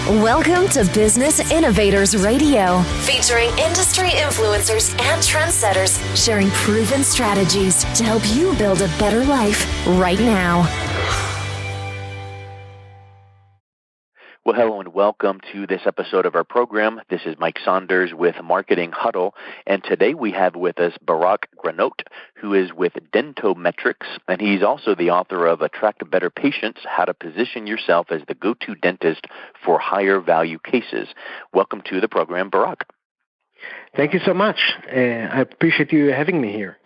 Welcome to Business Innovators Radio, featuring industry influencers and trendsetters sharing proven strategies to help you build a better life right now. Well, hello and welcome to this episode of our program. This is Mike Saunders with Marketing Huddle, and today we have with us Barak Granot, who is with DentoMetrix, and he's also the author of Attract Better Patients, How to Position Yourself as the Go-To Dentist for Higher Value Cases. Welcome to the program, Barak. Thank you so much. I appreciate you having me here.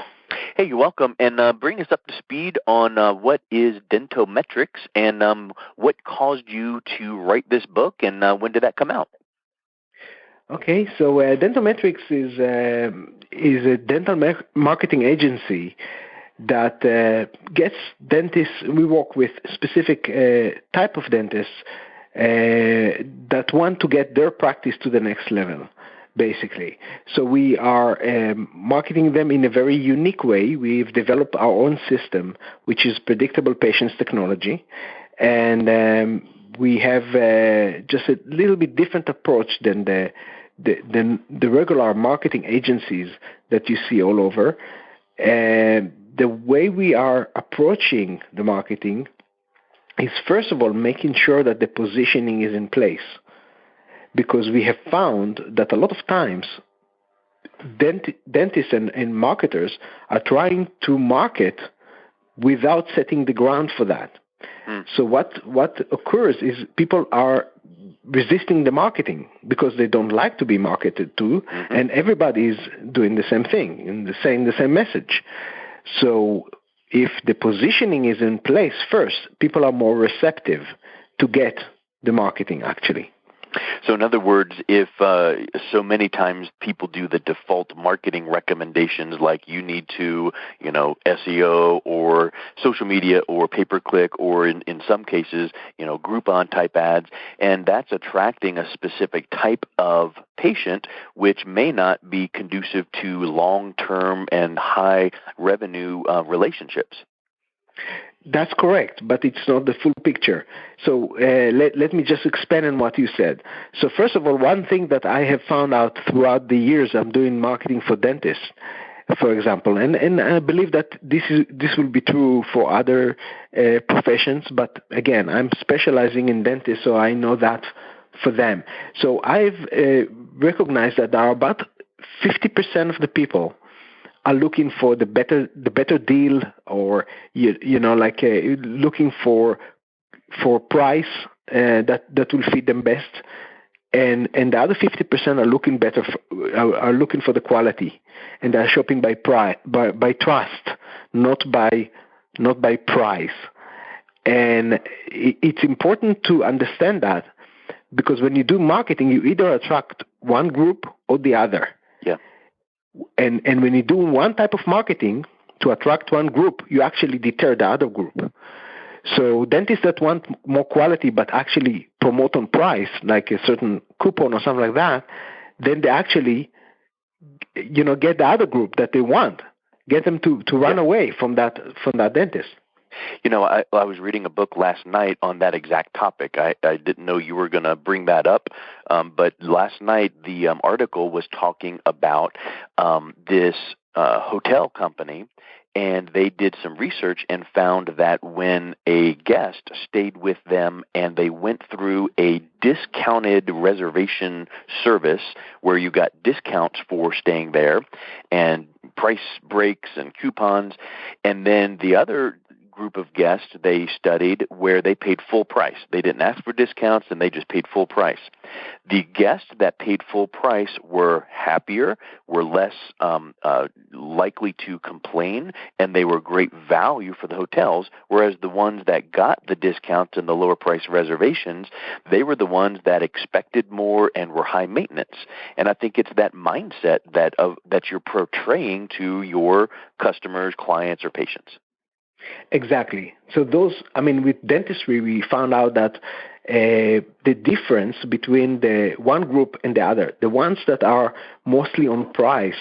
Hey, you're welcome. And bring us up to speed on what is DentoMetrix and what caused you to write this book, and when did that come out? Okay, so DentoMetrix is a dental marketing agency that gets dentists. We work with specific type of dentists that want to get their practice to the next level, basically. So we are marketing them in a very unique way. We've developed our own system, which is predictable patients technology, and we have just a little bit different approach than the regular marketing agencies that you see all over. The way we are approaching the marketing is, first of all, making sure that the positioning is in place. Because we have found that a lot of times dentists and marketers are trying to market without setting the ground for that. So what occurs is people are resisting the marketing because they don't like to be marketed to, and everybody is doing the same thing and saying the same message. So if the positioning is in place first, people are more receptive to get the marketing actually. So in other words, if so many times people do the default marketing recommendations like you need to, SEO or social media or pay-per-click or in some cases, Groupon type ads, and that's attracting a specific type of patient which may not be conducive to long-term and high revenue relationships. That's correct, but it's not the full picture. So let me just expand on what you said. So first of all, one thing that I have found out throughout the years I'm doing marketing for dentists, for example, and I believe that this will be true for other professions, but again, I'm specializing in dentists, so I know that for them. So I've recognized that there are about 50% of the people are looking for the better deal, or looking for price that will fit them best, and the other 50% are looking for the quality, and they're shopping by trust, not by price. And it's important to understand that, because when you do marketing, you either attract one group or the other. Yeah. And when you do one type of marketing to attract one group, you actually deter the other group. So dentists that want more quality but actually promote on price, like a certain coupon or something like that, then they actually, get the other group that they want, get them to run away from that dentist. I was reading a book last night on that exact topic. I didn't know you were going to bring that up, but last night the article was talking about this hotel company, and they did some research and found that when a guest stayed with them and they went through a discounted reservation service where you got discounts for staying there and price breaks and coupons, and then the other group of guests they studied where they paid full price. They didn't ask for discounts, and they just paid full price. The guests that paid full price were happier, were less likely to complain, and they were great value for the hotels, whereas the ones that got the discounts and the lower price reservations, they were the ones that expected more and were high maintenance. And I think it's that mindset that you're portraying to your customers, clients, or patients. Exactly. So with dentistry, we found out that the difference between the one group and the other, the ones that are mostly on price,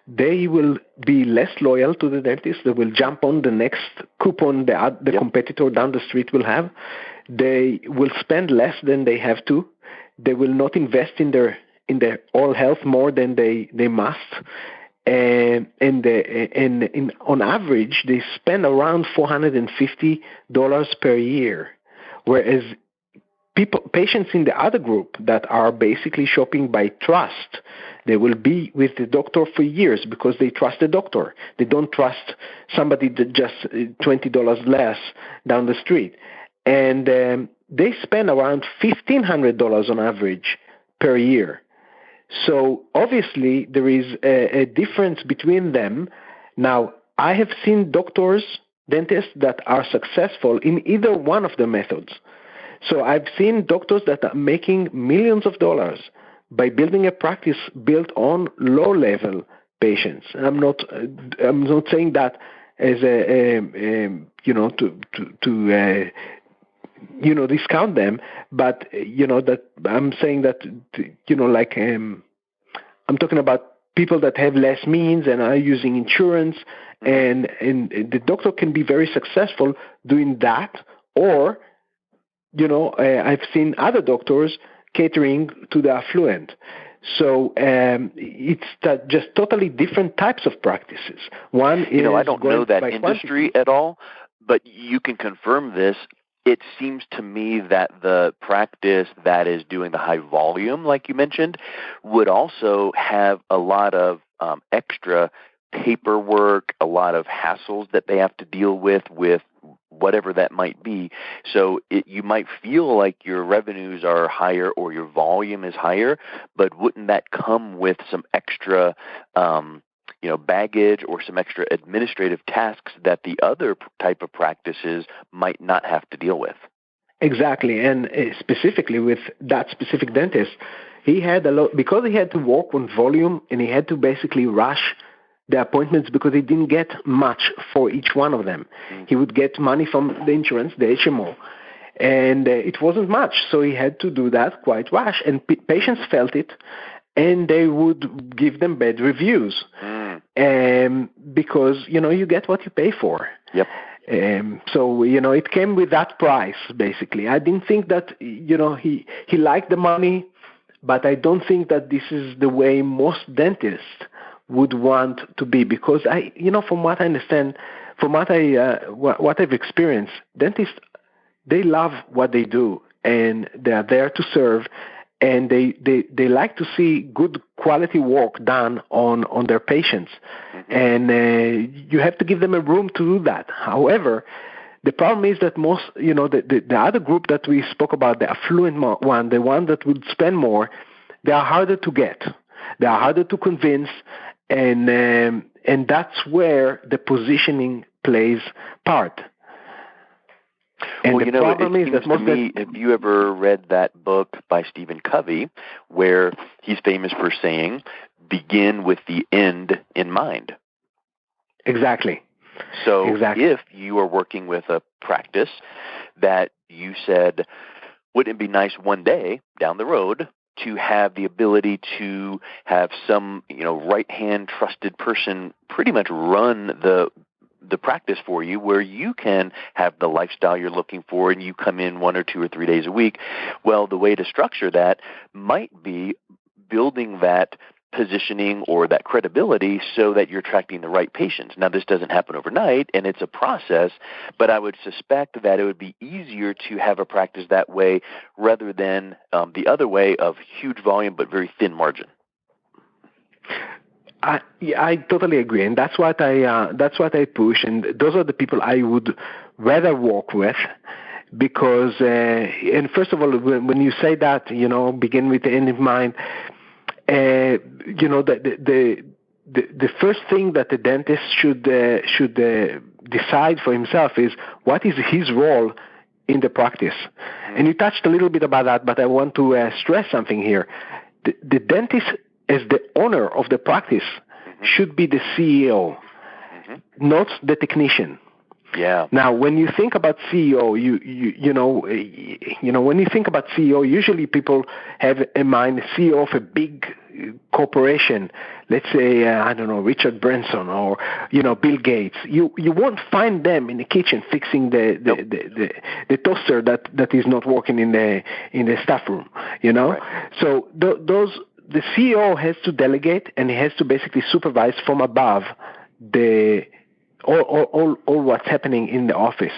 they will be less loyal to the dentist. They will jump on the next coupon the competitor down the street will have. They will spend less than they have to. They will not invest in their oral health more than they must. And on average, they spend around $450 per year, whereas patients in the other group that are basically shopping by trust, they will be with the doctor for years because they trust the doctor. They don't trust somebody that just $20 less down the street. And they spend around $1,500 on average per year. So obviously there is a difference between them. Now, I have seen dentists that are successful in either one of the methods. So I've seen doctors that are making millions of dollars by building a practice built on low-level patients. And I'm not saying that as to discount them, but that I'm saying that I'm talking about people that have less means and are using insurance, and the doctor can be very successful doing that, or I've seen other doctors catering to the affluent. So it's just totally different types of practices. One is I don't know that industry at all, but you can confirm this. It seems to me that the practice that is doing the high volume, like you mentioned, would also have a lot of extra paperwork, a lot of hassles that they have to deal with whatever that might be. So you might feel like your revenues are higher or your volume is higher, but wouldn't that come with some extra baggage or some extra administrative tasks that the other type of practices might not have to deal with? Exactly, and specifically with that specific dentist, he had a lot, because he had to work on volume and he had to basically rush the appointments because he didn't get much for each one of them. He would get money from the insurance, the HMO, and it wasn't much, so he had to do that quite rush, and patients felt it, and they would give them bad reviews because you get what you pay for. Yep. So it came with that price basically. I didn't think that he liked the money, but I don't think that this is the way most dentists would want to be, because from what I understand, from what I've experienced, dentists, they love what they do and they are there to serve, and they like to see good quality work done on their patients. And you have to give them a room to do that. However, the problem is that most, the other group that we spoke about, the affluent one, the one that would spend more, they are harder to get. They are harder to convince, and that's where the positioning plays part. And well, the problem is that most have you ever read that book by Stephen Covey, where he's famous for saying, "Begin with the end in mind"? Exactly. So if you are working with a practice that you said, wouldn't it be nice one day down the road to have the ability to have some, right-hand trusted person pretty much run the practice for you, where you can have the lifestyle you're looking for and you come in 1 or 2 or 3 days a week. Well, the way to structure that might be building that positioning or that credibility so that you're attracting the right patients. Now, this doesn't happen overnight, and it's a process, but I would suspect that it would be easier to have a practice that way rather than the other way of huge volume but very thin margin. I totally agree, and that's what I push, and those are the people I would rather work with, because and first of all, when you say that, begin with the end in mind, the first thing that the dentist should decide for himself is what is his role in the practice. And you touched a little bit about that, but I want to stress something here. The dentist, as the owner of the practice, should be the CEO, not the technician. Yeah. Now, when you think about CEO, when you think about CEO, usually people have in mind CEO of a big corporation. Let's say, I don't know, Richard Branson or Bill Gates. You won't find them in the kitchen fixing the toaster that is not working in the staff room. Right. So the CEO has to delegate, and he has to basically supervise from above all what's happening in the office.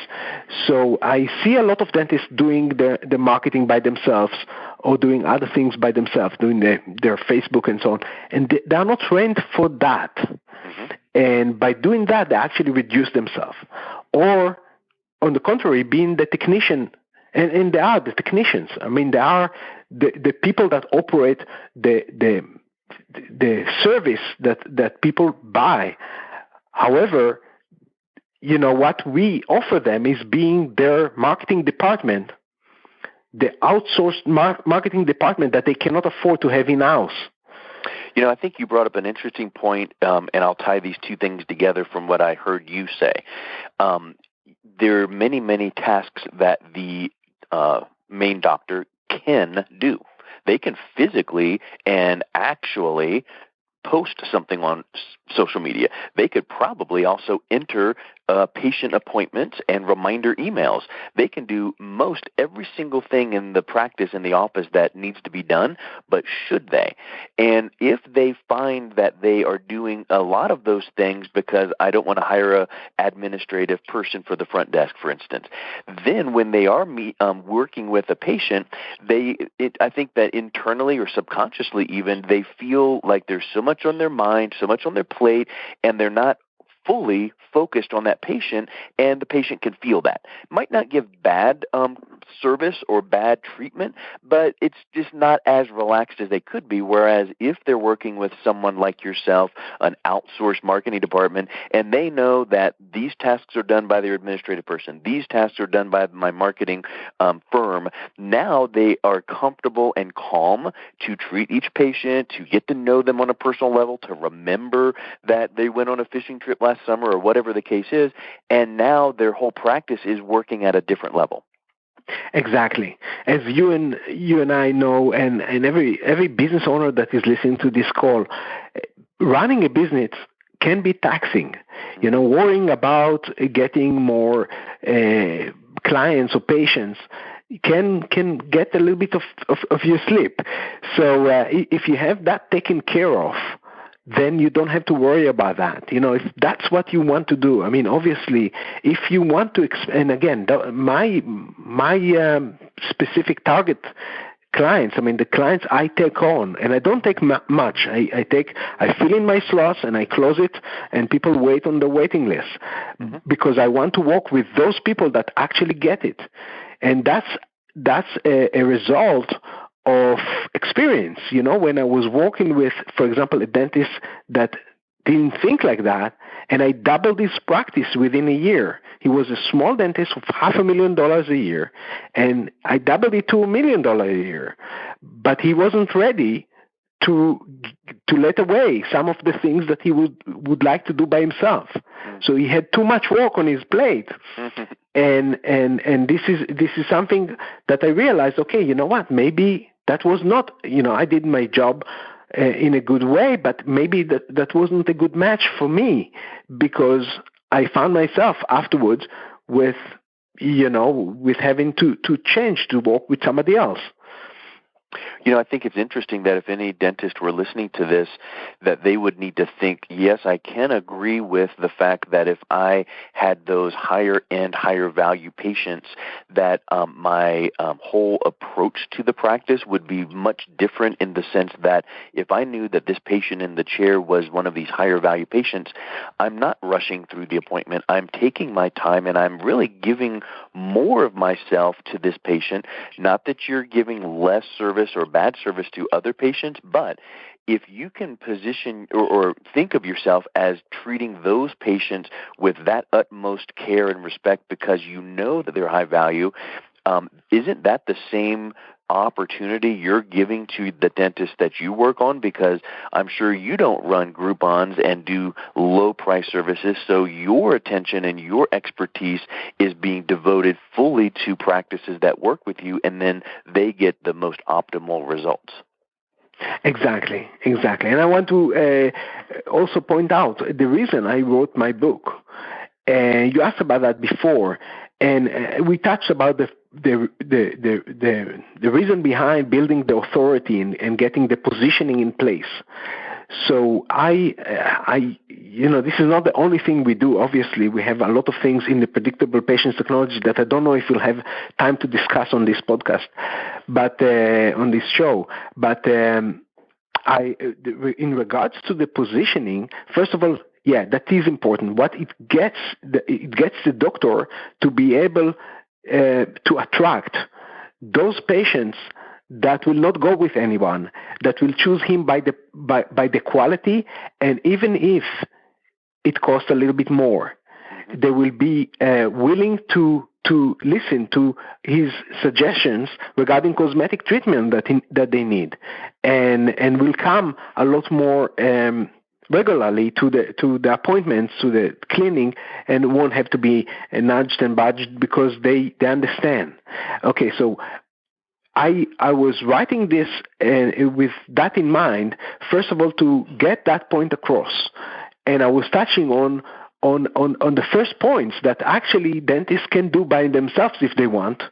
So I see a lot of dentists doing the marketing by themselves or doing other things by themselves, doing their Facebook and so on. And they are not trained for that. Mm-hmm. And by doing that, they actually reduce themselves. Or, on the contrary, being the technician, and they are the technicians. I mean, they are the people that operate the service that people buy. However, what we offer them is being their marketing department, the outsourced marketing department that they cannot afford to have in-house. I think you brought up an interesting point, and I'll tie these two things together from what I heard you say. There are many, many tasks that the main doctor can do. They can physically and actually post something on social media. They could probably also enter patient appointments and reminder emails. They can do most every single thing in the practice in the office that needs to be done, but should they? And if they find that they are doing a lot of those things because I don't want to hire a administrative person for the front desk, for instance, then when they are working with a patient, I think that internally or subconsciously even, they feel like there's so much on their mind, so much on their plate, and they're not fully focused on that patient, and the patient can feel that. Might not give bad service or bad treatment, but it's just not as relaxed as they could be, whereas if they're working with someone like yourself, an outsourced marketing department, and they know that these tasks are done by their administrative person, these tasks are done by my marketing firm, now they are comfortable and calm to treat each patient, to get to know them on a personal level, to remember that they went on a fishing trip last summer or whatever the case is, and now their whole practice is working at a different level. Exactly. As you and I know, and every business owner that is listening to this call, running a business can be taxing. Worrying about getting more clients or patients can get a little bit of your sleep. So if you have that taken care of, then you don't have to worry about that. If that's what you want to do. I mean, obviously, if you want to, and again, my specific target clients, I mean, the clients I take on, and I don't take much. I fill in my slots and I close it, and people wait on the waiting list because I want to work with those people that actually get it, and that's a result of experience. When I was working with, for example, a dentist that didn't think like that, and I doubled his practice within a year. He was a small dentist with $500,000 a year, and I doubled it to $1 million a year. But he wasn't ready to let away some of the things that he would like to do by himself. So he had too much work on his plate. And this is something that I realized, okay, you know what, maybe that was not, I did my job in a good way, but maybe that wasn't a good match for me, because I found myself afterwards with having to change to work with somebody else. I think it's interesting that if any dentist were listening to this, that they would need to think, yes, I can agree with the fact that if I had those higher-end, higher-value patients, that my whole approach to the practice would be much different, in the sense that if I knew that this patient in the chair was one of these higher-value patients, I'm not rushing through the appointment. I'm taking my time, and I'm really giving more of myself to this patient. Not that you're giving less service or bad service to other patients, but if you can position or think of yourself as treating those patients with that utmost care and respect because you know that they're high value, isn't that the same opportunity you're giving to the dentist that you work on, because I'm sure you don't run Groupons and do low-price services, so your attention and your expertise is being devoted fully to practices that work with you, and then they get the most optimal results. Exactly. And I want to also point out the reason I wrote my book. You asked about that before, and we touched about the reason behind building the authority and getting the positioning in place. So this is not the only thing we do. Obviously, we have a lot of things in the predictable patients technology that I don't know if we'll have time to discuss on this podcast, but on this show. But in regards to the positioning, first of all, yeah, that is important. What it gets the doctor to be able to attract those patients that will not go with anyone, that will choose him by the quality, and even if it costs a little bit more, they will be willing to listen to his suggestions regarding cosmetic treatment that they need, and will come a lot more regularly to the appointments, to the cleaning, and won't have to be nudged and budged because they understand. Okay, so I was writing this with that in mind, first of all, to get that point across. And I was touching on the first points that actually dentists can do by themselves if they want,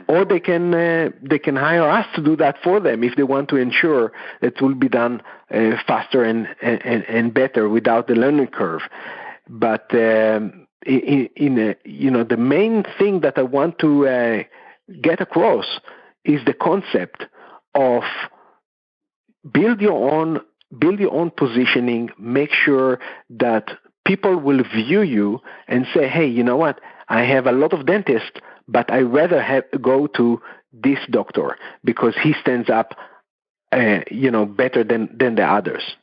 or they can hire us to do that for them if they want to ensure that it will be done faster and better without the learning curve. But the main thing that I want to get across is the concept of build your own positioning. Make sure that people will view you and say, hey, you know what? I have a lot of dentists, but I rather go to this doctor because he stands up, better than the others.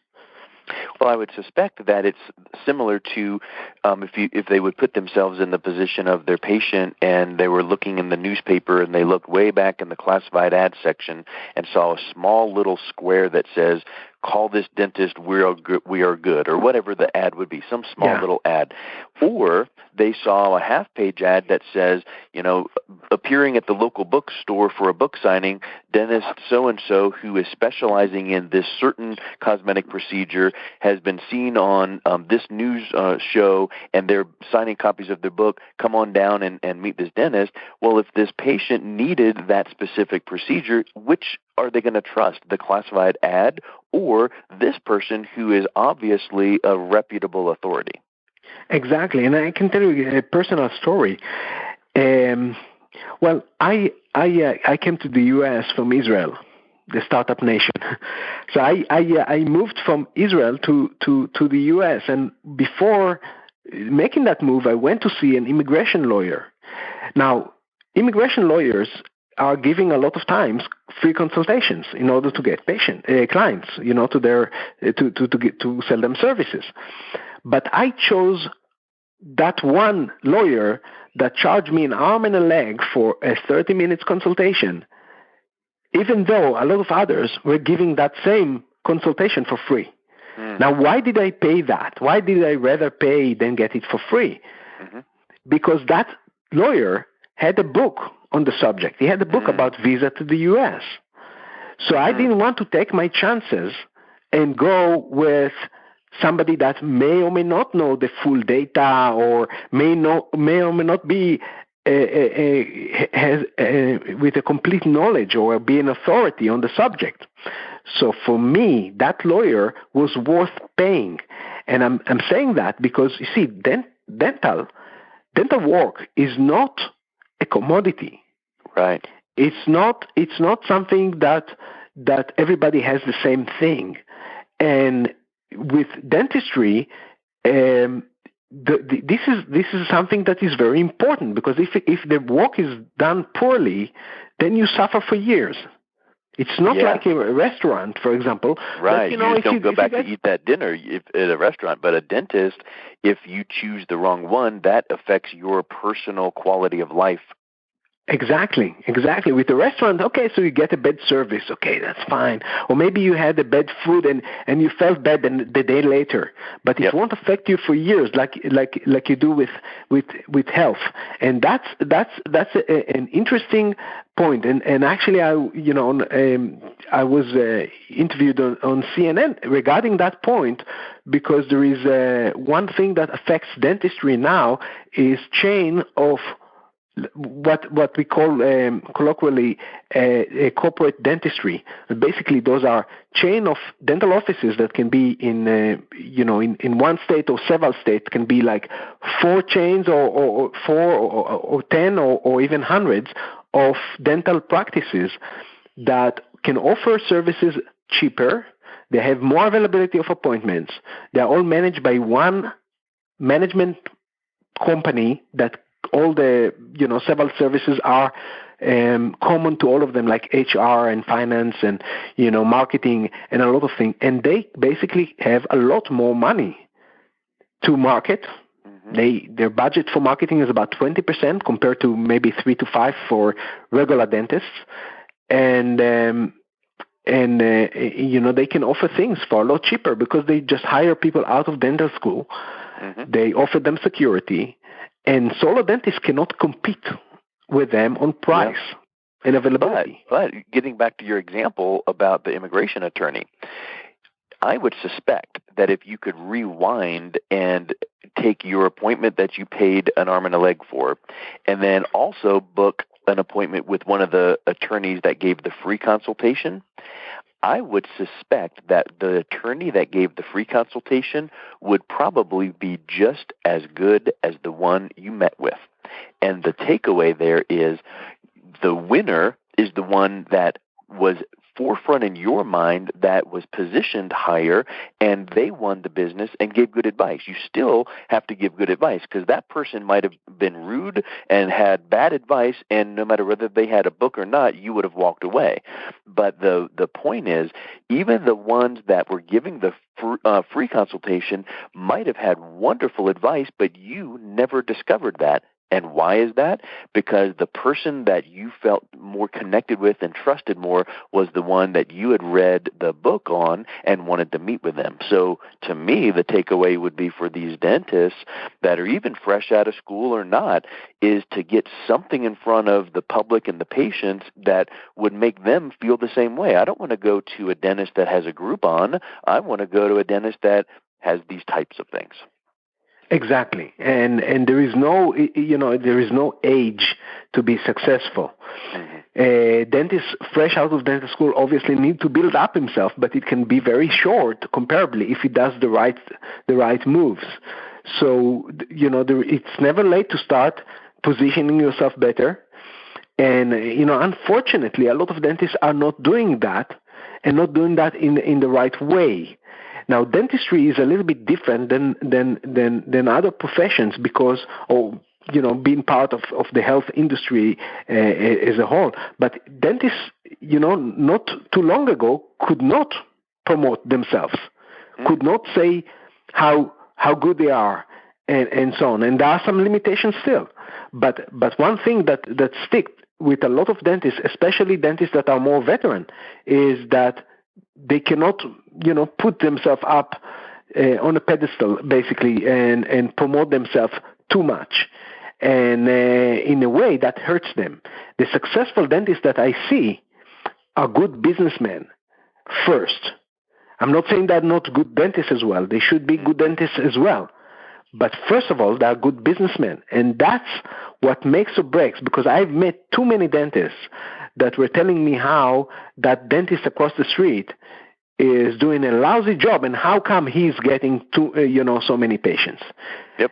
Well, I would suspect that it's similar to if they would put themselves in the position of their patient and they were looking in the newspaper and they looked way back in the classified ad section and saw a small little square that says, call this dentist, we are good, or whatever the ad would be, some small little ad. Or they saw a half-page ad that says, appearing at the local bookstore for a book signing, dentist so-and-so who is specializing in this certain cosmetic procedure has been seen on this news show, and they're signing copies of their book. Come on down and meet this dentist. Well, if this patient needed that specific procedure, which are they going to trust, the classified ad or this person who is obviously a reputable authority? Exactly, and I can tell you a personal story. Well, I came to the U.S. from Israel, the startup nation. So I moved from Israel to the U.S., and before making that move, I went to see an immigration lawyer. Now, immigration lawyers are giving a lot of times free consultations in order to get clients, to sell them services. But I chose that one lawyer that charged me an arm and a leg for a 30 minutes consultation, even though a lot of others were giving that same consultation for free. Now, why did I pay that? Why did I rather pay than get it for free? Because that lawyer had a book on the subject. He had a book about visa to the U.S. So I didn't want to take my chances and go with somebody that may or may not know the full data, or may or may not be with a complete knowledge or be an authority on the subject. So for me, that lawyer was worth paying. And I'm saying that because, you see, dental work is not a commodity. Right. It's not something that everybody has the same thing. And with dentistry, this is something that is very important, because if the work is done poorly, then you suffer for years. It's not like a restaurant, for example. Right. But, you just don't go back to eat that dinner at a restaurant. But a dentist, if you choose the wrong one, that affects your personal quality of life Exactly. With the restaurant, okay, so you get a bad service, okay, that's fine. Or maybe you had a bad food and you felt bad the day later, but it won't affect you for years, like you do with health. And that's an interesting point. And actually, I was interviewed on CNN regarding that point, because there is one thing that affects dentistry now is chain of what we call colloquially a corporate dentistry. Basically, those are chain of dental offices that can be in one state or several states. Can be like 4 chains or 4 or 10 or even hundreds of dental practices that can offer services cheaper. They have more availability of appointments. They are all managed by one management company that all the several services are common to all of them, like HR and finance and marketing and a lot of things. And they basically have a lot more money to market. Their budget for marketing is about 20% compared to maybe 3 to 5 for regular dentists. And they can offer things for a lot cheaper because they just hire people out of dental school. They offer them security. And solo dentists cannot compete with them on price and availability. But getting back to your example about the immigration attorney, I would suspect that if you could rewind and take your appointment that you paid an arm and a leg for, and then also book an appointment with one of the attorneys that gave the free consultation, I would suspect that the attorney that gave the free consultation would probably be just as good as the one you met with. And the takeaway there is the winner is the one that was forefront in your mind, that was positioned higher, and they won the business and gave good advice. You still have to give good advice, because that person might have been rude and had bad advice, and no matter whether they had a book or not, you would have walked away. But the point is, even the ones that were giving the free consultation might have had wonderful advice, but you never discovered that. And why is that? Because the person that you felt more connected with and trusted more was the one that you had read the book on and wanted to meet with them. So to me, the takeaway would be for these dentists that are even fresh out of school or not, is to get something in front of the public and the patients that would make them feel the same way. I don't want to go to a dentist that has a Groupon. I want to go to a dentist that has these types of things. Exactly, and there is no age to be successful. A dentist fresh out of dental school obviously need to build up himself, but it can be very short comparably if he does the right moves. So it's never late to start positioning yourself better. And unfortunately, a lot of dentists are not doing that, and not doing that in the right way. Now, dentistry is a little bit different than other professions because, being part of the health industry as a whole. But dentists, not too long ago, could not promote themselves, could not say how good they are, and so on. And there are some limitations still. But one thing that sticks with a lot of dentists, especially dentists that are more veteran, is that they cannot, put themselves up on a pedestal, basically, and promote themselves too much. And in a way that hurts them. The successful dentists that I see are good businessmen first. I'm not saying they're not good dentists as well. They should be good dentists as well. But first of all, they are good businessmen. And that's what makes or breaks, because I've met too many dentists that were telling me how that dentist across the street is doing a lousy job, and how come he's getting so many patients. Yep.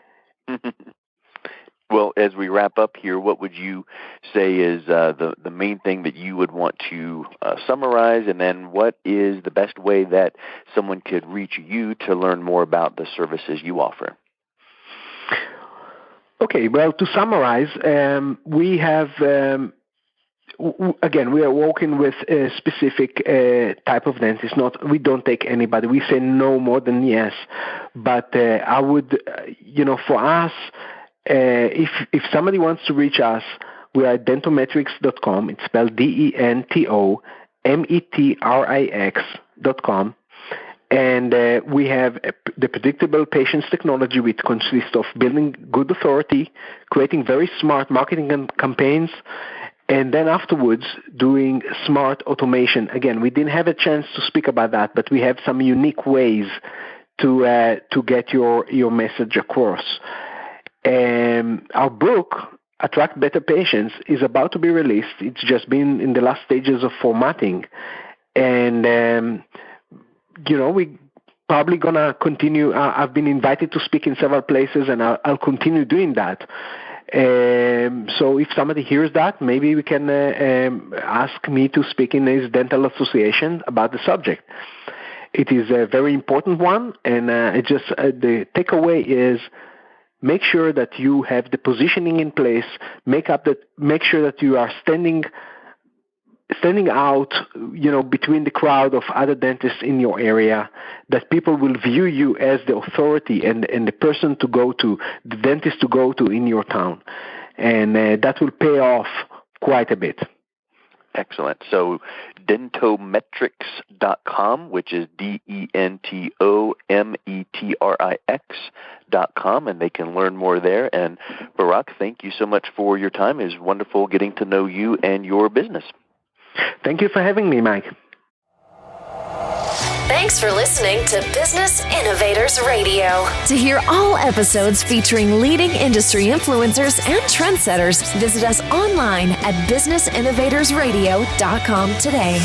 Well, as we wrap up here, what would you say is the main thing that you would want to summarize, and then what is the best way that someone could reach you to learn more about the services you offer? Okay, well, to summarize, we have, again, we are working with a specific type of dentist. We don't take anybody. We say no more than yes. But I would, for us, if somebody wants to reach us, We are at DentoMetrix.com. It's spelled DentoMetrix.com. And we have the predictable patients technology, which consists of building good authority, creating very smart marketing campaigns, and then afterwards doing smart automation. Again, we didn't have a chance to speak about that, but we have some unique ways to get your message across. Our book, Attract Better Patients, is about to be released. It's just been in the last stages of formatting, and we probably gonna continue. I've been invited to speak in several places, and I'll continue doing that. So if somebody hears that, maybe we can ask me to speak in his dental association about the subject. It is a very important one, and the takeaway is make sure that you have the positioning in place. Make sure that you are standing out, between the crowd of other dentists in your area, that people will view you as the authority and the person to go to, the dentist to go to in your town. And that will pay off quite a bit. Excellent. So DentoMetrix.com, which is DentoMetrix.com, and they can learn more there. And Barak, thank you so much for your time. It was wonderful getting to know you and your business. Thank you for having me, Mike. Thanks for listening to Business Innovators Radio. To hear all episodes featuring leading industry influencers and trendsetters, visit us online at businessinnovatorsradio.com today.